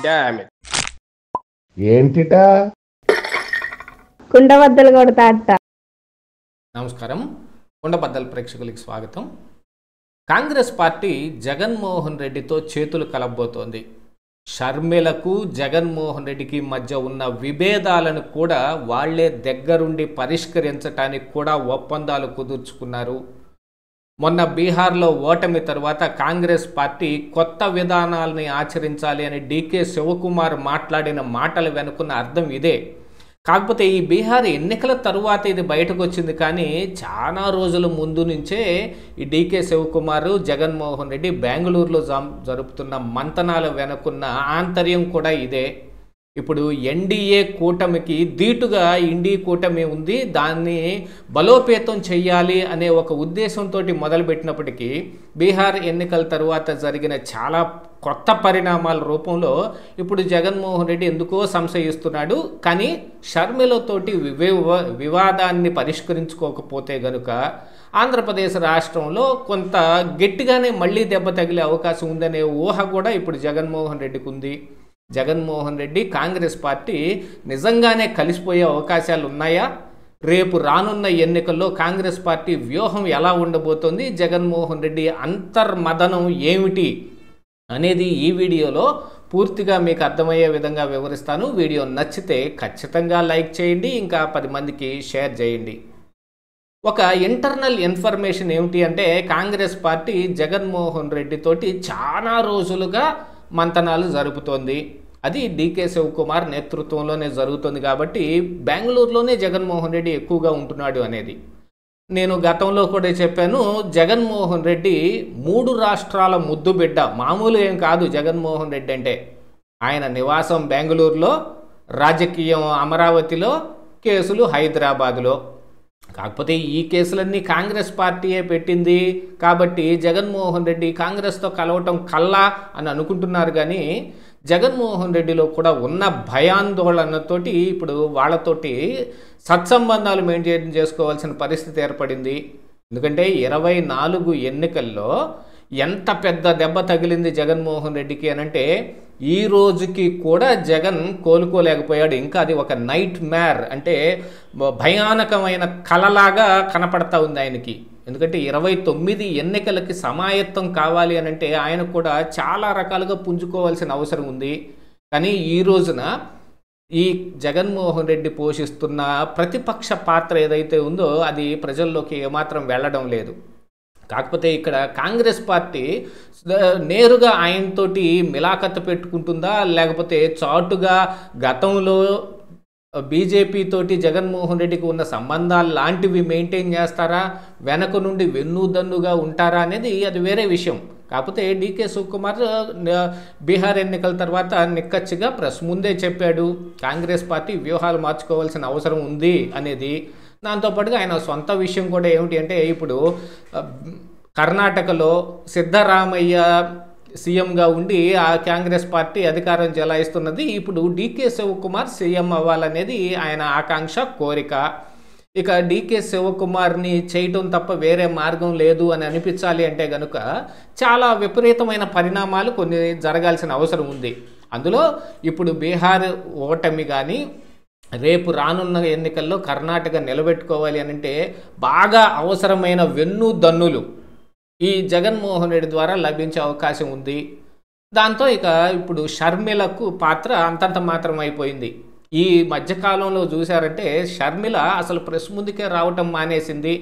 Damn it. ఏంటిటా కుండబద్దలు కొడతా అట్ట. నమస్కారం, కుండబద్దల ప్రేక్షకులకి స్వాగతం. కాంగ్రెస్ పార్టీ జగన్మోహన్ రెడ్డితో చేతులు కలబోతోంది. షర్మిలకు జగన్మోహన్ రెడ్డికి మధ్య ఉన్న విభేదాలను కూడా వాళ్లే దగ్గరుండి పరిష్కరించడానికి కూడా ఒప్పందాలు కుదుర్చుకున్నారు. మొన్న బీహార్లో ఓటమి తర్వాత కాంగ్రెస్ పార్టీ కొత్త విధానాలని ఆచరించాలి అని డీకే శివకుమార్ మాట్లాడిన మాటలు వెనుకున్న అర్థం ఇదే. కాకపోతే ఈ బీహార్ ఎన్నికల తరువాత ఇది బయటకు వచ్చింది, కానీ చాలా రోజుల ముందు నుంచే ఈ డీకే శివకుమార్ జగన్మోహన్ రెడ్డి బెంగళూరులో జరుపుతున్న మంతనాల వెనుకున్న ఆంతర్యం కూడా ఇదే. ఇప్పుడు ఎన్డీఏ కూటమికి ధీటుగా ఇండి కూటమి ఉంది, దాన్ని బలోపేతం చేయాలి అనే ఒక ఉద్దేశంతో మొదలుపెట్టినప్పటికీ బీహార్ ఎన్నికల తరువాత జరిగిన చాలా కొత్త పరిణామాల రూపంలో ఇప్పుడు జగన్మోహన్ రెడ్డి ఎందుకో సంశయిస్తున్నాడు. కానీ షర్మిలతోటి వివాదాన్ని పరిష్కరించుకోకపోతే గనుక ఆంధ్రప్రదేశ్ రాష్ట్రంలో కొంత గట్టిగానే మళ్ళీ దెబ్బ తగిలే అవకాశం ఉందనే ఊహ కూడా ఇప్పుడు జగన్మోహన్ రెడ్డికి ఉంది. జగన్మోహన్ రెడ్డి కాంగ్రెస్ పార్టీ నిజంగానే కలిసిపోయే అవకాశాలు ఉన్నాయా? రేపు రానున్న ఎన్నికల్లో కాంగ్రెస్ పార్టీ వ్యూహం ఎలా ఉండబోతోంది, జగన్మోహన్ రెడ్డి అంతర్మదనం ఏమిటి అనేది ఈ వీడియోలో పూర్తిగా మీకు అర్థమయ్యే విధంగా వివరిస్తాను. వీడియో నచ్చితే ఖచ్చితంగా లైక్ చేయండి, ఇంకా 10 మందికి షేర్ చేయండి. ఒక ఇంటర్నల్ ఇన్ఫర్మేషన్ ఏమిటి అంటే, కాంగ్రెస్ పార్టీ జగన్మోహన్ రెడ్డితోటి చాలా రోజులుగా మంతనాలు జరుపుతోంది. అది డీకే శివకుమార్ నేతృత్వంలోనే జరుగుతుంది కాబట్టి బెంగళూరులోనే జగన్మోహన్ రెడ్డి ఎక్కువగా ఉంటున్నాడు అనేది నేను గతంలో కూడా చెప్పాను. జగన్మోహన్ రెడ్డి 3 రాష్ట్రాల ముద్దు బిడ్డ, మామూలు ఏం కాదు. జగన్మోహన్ రెడ్డి అంటే ఆయన నివాసం బెంగళూరులో, రాజకీయం అమరావతిలో, కేసులు హైదరాబాదులో. కాకపోతే ఈ కేసులన్నీ కాంగ్రెస్ పార్టీయే పెట్టింది కాబట్టి జగన్మోహన్ రెడ్డి కాంగ్రెస్తో కలవటం కల్లా అని అనుకుంటున్నారు. కానీ జగన్మోహన్ రెడ్డిలో కూడా ఉన్న భయాందోళనతోటి ఇప్పుడు వాళ్ళతోటి సత్సంబంధాలు మెయింటైన్ చేసుకోవాల్సిన పరిస్థితి ఏర్పడింది. ఎందుకంటే 24 ఎన్నికల్లో ఎంత పెద్ద దెబ్బ తగిలింది జగన్మోహన్ రెడ్డికి అనంటే ఈ రోజుకి కూడా జగన్ కోలుకోలేకపోయాడు. ఇంకా అది ఒక నైట్ మ్యార్, అంటే భయానకమైన కలలాగా కనపడతా ఉంది ఆయనకి. ఎందుకంటే 29 ఎన్నికలకి సమాయత్తం కావాలి అనంటే ఆయన కూడా చాలా రకాలుగా పుంజుకోవాల్సిన అవసరం ఉంది. కానీ ఈ రోజున ఈ జగన్మోహన్ రెడ్డి పోషిస్తున్న ప్రతిపక్ష పాత్ర ఏదైతే ఉందో అది ప్రజల్లోకి ఏమాత్రం వెళ్ళడం లేదు. కాకపోతే ఇక్కడ కాంగ్రెస్ పార్టీ నేరుగా ఆయనతోటి మిలాఖత్ పెట్టుకుంటుందా, లేకపోతే చాటుగా గతంలో బీజేపీ తోటి జగన్మోహన్ రెడ్డికి ఉన్న సంబంధాలు లాంటివి మెయింటైన్ చేస్తారా, వెనక నుండి వెన్నుదన్నుగా ఉంటారా అనేది అది వేరే విషయం. కాకపోతే డీకే శివకుమార్ బీహార్ ఎన్నికల తర్వాత నిక్కచ్చిగా ప్రెస్ ముందే చెప్పాడు కాంగ్రెస్ పార్టీ వ్యూహాలు మార్చుకోవాల్సిన అవసరం ఉంది అనేది. దాంతోపాటుగా ఆయన సొంత విషయం కూడా ఏమిటి అంటే, ఇప్పుడు కర్ణాటకలో సిద్ధరామయ్య సీఎంగా ఉండి ఆ కాంగ్రెస్ పార్టీ అధికారం చెలాయిస్తున్నది. ఇప్పుడు డీకే శివకుమార్ సీఎం అవ్వాలనేది ఆయన ఆకాంక్ష, కోరిక. ఇక డీకే శివకుమార్ని చేయటం తప్ప వేరే మార్గం లేదు అని అనిపించాలి అంటే కనుక చాలా విపరీతమైన పరిణామాలు కొన్ని జరగాల్సిన అవసరం ఉంది. అందులో ఇప్పుడు బీహార్ ఓటమి కానీ రేపు రానున్న ఎన్నికల్లో కర్ణాటక నిలబెట్టుకోవాలి అని అంటే బాగా అవసరమైన వెన్నుదన్నులు ఈ జగన్మోహన్ రెడ్డి ద్వారా లభించే అవకాశం ఉంది. దాంతో ఇక ఇప్పుడు షర్మిలకు పాత్ర అంతంత మాత్రం అయిపోయింది. ఈ మధ్యకాలంలో చూశారంటే షర్మిల అసలు ప్రెస్ ముందుకే రావటం మానేసింది.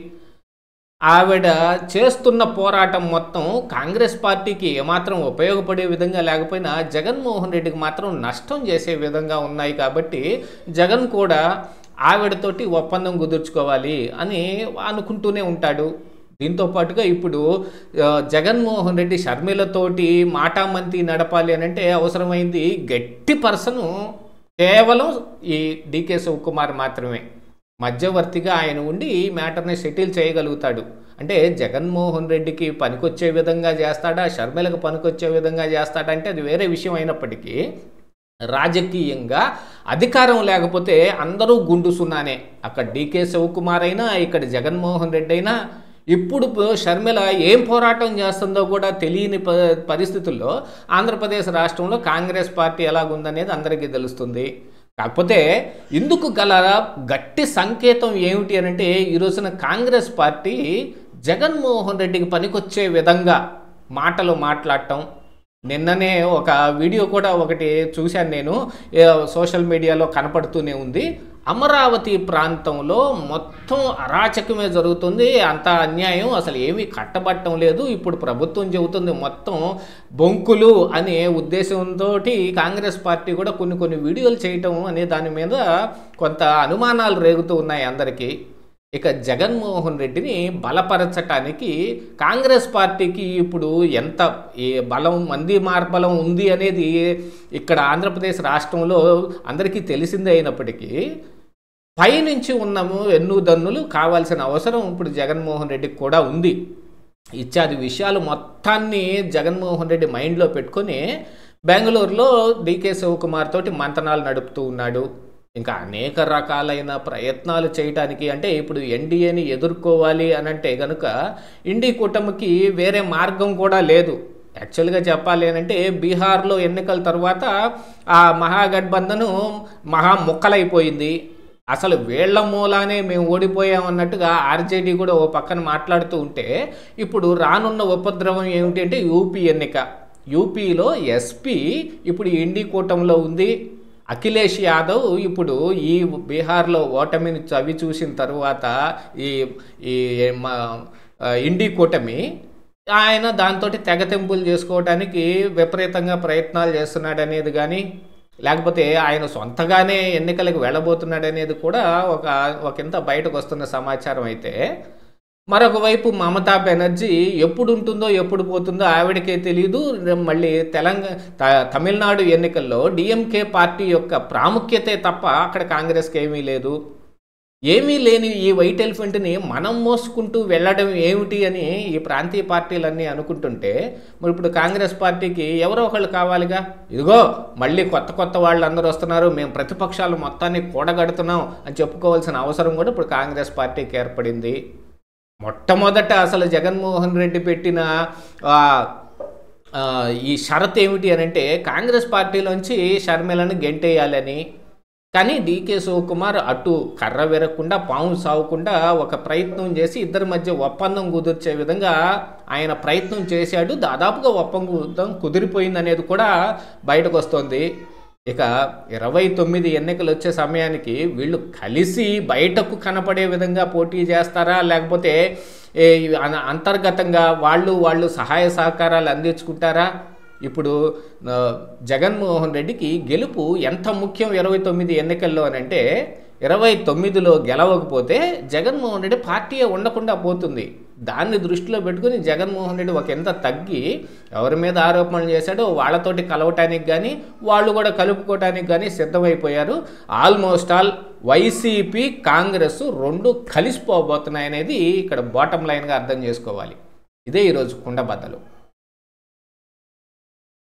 ఆవిడ చేస్తున్న పోరాటం మొత్తం కాంగ్రెస్ పార్టీకి ఏమాత్రం ఉపయోగపడే విధంగా లేకపోయినా జగన్మోహన్ రెడ్డికి మాత్రం నష్టం చేసే విధంగా ఉన్నాయి. కాబట్టి జగన్ కూడా ఆవిడతోటి ఒప్పందం కుదుర్చుకోవాలి అని అనుకుంటూనే ఉంటాడు. దీంతో పాటుగా ఇప్పుడు జగన్మోహన్ రెడ్డి షర్మిలతోటి మాటామంతి నడపాలి అని అంటే అవసరమైంది గట్టి పర్సను కేవలం ఈ డీకే శివకుమార్ మాత్రమే. మధ్యవర్తిగా ఆయన ఉండి ఈ మ్యాటర్ని సెటిల్ చేయగలుగుతాడు. అంటే జగన్మోహన్ రెడ్డికి పనికొచ్చే విధంగా చేస్తాడా, షర్మిలకు పనికొచ్చే విధంగా చేస్తాడా అంటే అది వేరే విషయం అయినప్పటికీ రాజకీయంగా అధికారం లేకపోతే అందరూ గుండు సున్నానే. అక్కడ డీకే శివకుమార్ అయినా, ఇక్కడ జగన్మోహన్ రెడ్డి అయినా ఇప్పుడు షర్మిల ఏం పోరాటం చేస్తుందో కూడా తెలియని పరిస్థితుల్లో ఆంధ్రప్రదేశ్ రాష్ట్రంలో కాంగ్రెస్ పార్టీ ఎలాగుందనేది అందరికీ తెలుస్తుంది. కాకపోతే ఇందుకు గల గట్టి సంకేతం ఏమిటి అని అంటే, ఈ రోజున కాంగ్రెస్ పార్టీ జగన్మోహన్ రెడ్డికి పనికొచ్చే విధంగా మాటలు మాట్లాడటం. నిన్ననే ఒక వీడియో కూడా ఒకటి చూశాను నేను, సోషల్ మీడియాలో కనపడుతూనే ఉంది. అమరావతి ప్రాంతంలో మొత్తం అరాచకమే జరుగుతుంది, అంత అన్యాయం, అసలు ఏమీ కట్టబట్టం లేదు, ఇప్పుడు ప్రభుత్వం చెబుతుంది మొత్తం బొంకులు అనే ఉద్దేశంతో కాంగ్రెస్ పార్టీ కూడా కొన్ని వీడియోలు చేయటం అనే దాని మీద కొంత అనుమానాలు రేగుతూ ఉన్నాయి అందరికీ. ఇక జగన్మోహన్ రెడ్డిని బలపరచటానికి కాంగ్రెస్ పార్టీకి ఇప్పుడు ఎంత బలం, మంది మార్బలం ఉంది అనేది ఇక్కడ ఆంధ్రప్రదేశ్ రాష్ట్రంలో అందరికీ తెలిసిందే అయినప్పటికీ పైనుంచి ఉన్నాము ఎన్నుదన్నులు కావాల్సిన అవసరం ఇప్పుడు జగన్మోహన్ రెడ్డికి కూడా ఉంది. ఇత్యాది విషయాలు మొత్తాన్ని జగన్మోహన్ రెడ్డి మైండ్లో పెట్టుకొని బెంగళూరులో డీకే శివకుమార్ తోటి మంతనాలు నడుపుతూ ఉన్నాడు. ఇంకా అనేక రకాలైన ప్రయత్నాలు చేయటానికి, అంటే ఇప్పుడు ఎన్డీఏని ఎదుర్కోవాలి అని అంటే కనుక ఇండి కూటమికి వేరే మార్గం కూడా లేదు. యాక్చువల్గా చెప్పాలి అని అంటే బీహార్లో ఎన్నికల తర్వాత ఆ మహాగఠబంధను ముక్కలైపోయింది. అసలు వీళ్ల మూలానే మేము ఓడిపోయామన్నట్టుగా ఆర్జేడీ కూడా ఓ పక్కన మాట్లాడుతూ ఉంటే, ఇప్పుడు రానున్న ఉపద్రవం ఏమిటి అంటే యూపీ ఎన్నిక. యూపీలో ఎస్పీ ఇప్పుడు ఇండి కూటమిలో ఉంది. అఖిలేష్ యాదవ్ ఇప్పుడు ఈ బీహార్లో ఓటమిని చవి చూసిన తర్వాత ఈ ఇండి కూటమి ఆయన దాంతో తెగతెంపులు చేసుకోవడానికి విపరీతంగా ప్రయత్నాలు చేస్తున్నాడు అనేది కానీ, లేకపోతే ఆయన సొంతగానే ఎన్నికలకు వెళ్ళబోతున్నాడు అనేది కూడా ఒకంత బయటకు వస్తున్న సమాచారం అయితే, మరొక వైపు మమతా బెనర్జీ ఎప్పుడు ఉంటుందో ఎప్పుడు పోతుందో ఆవిడకే తెలియదు. మళ్ళీ తమిళనాడు ఎన్నికల్లో డిఎంకే పార్టీ యొక్క ప్రాముఖ్యతే తప్ప అక్కడ కాంగ్రెస్కి ఏమీ లేదు. ఏమీ లేని ఈ వైట్ ఎలిఫెంట్ని మనం మోసుకుంటూ వెళ్ళడం ఏమిటి అని ఈ ప్రాంతీయ పార్టీలన్నీ అనుకుంటుంటే, మరి ఇప్పుడు కాంగ్రెస్ పార్టీకి ఎవరో ఒకళ్ళు కావాలిగా. ఇదిగో మళ్ళీ కొత్త వాళ్ళు అందరూ వస్తున్నారు, మేము ప్రతిపక్షాలు మొత్తాన్ని కూడగడుతున్నాం అని చెప్పుకోవాల్సిన అవసరం కూడా ఇప్పుడు కాంగ్రెస్ పార్టీకి ఏర్పడింది. మొట్టమొదట అసలు జగన్మోహన్ రెడ్డి పెట్టిన ఈ షరత్ ఏమిటి అని అంటే, కాంగ్రెస్ పార్టీలోంచి షర్మిలను గెంటేయాలని. కానీ డీకే శివకుమార్ అటు కర్ర విరగకుండా పాము సావకుండా ఒక ప్రయత్నం చేసి ఇద్దరి మధ్య ఒప్పందం కుదిర్చే విధంగా ఆయన ప్రయత్నం చేశాడు. దాదాపుగా ఒప్పందం కుదిరిపోయింది అనేది కూడా బయటకు వస్తుంది. ఇక 29 ఎన్నికలు వచ్చే సమయానికి వీళ్ళు కలిసి బయటకు కనపడే విధంగా పోటీ చేస్తారా, లేకపోతే అంతర్గతంగా వాళ్ళు సహాయ సహకారాలు అందించుకుంటారా? ఇప్పుడు జగన్మోహన్ రెడ్డికి గెలుపు ఎంత ముఖ్యం 29 ఎన్నికల్లో అని అంటే, 29లో గెలవకపోతే జగన్మోహన్ రెడ్డి పార్టీయే ఉండకుండా పోతుంది. దాన్ని దృష్టిలో పెట్టుకుని జగన్మోహన్ రెడ్డి ఒక ఎంత తగ్గి ఎవరి మీద ఆరోపణలు చేశాడో వాళ్ళతోటి కలవటానికి కానీ వాళ్ళు కూడా కలుపుకోవటానికి కానీ సిద్ధమైపోయారు. ఆల్మోస్ట్ ఆల్ వైసీపీ కాంగ్రెస్ రెండు కలిసిపోబోతున్నాయనేది ఇక్కడ బాటం లైన్గా అర్థం చేసుకోవాలి. ఇదే ఈరోజు కుండబద్దలు.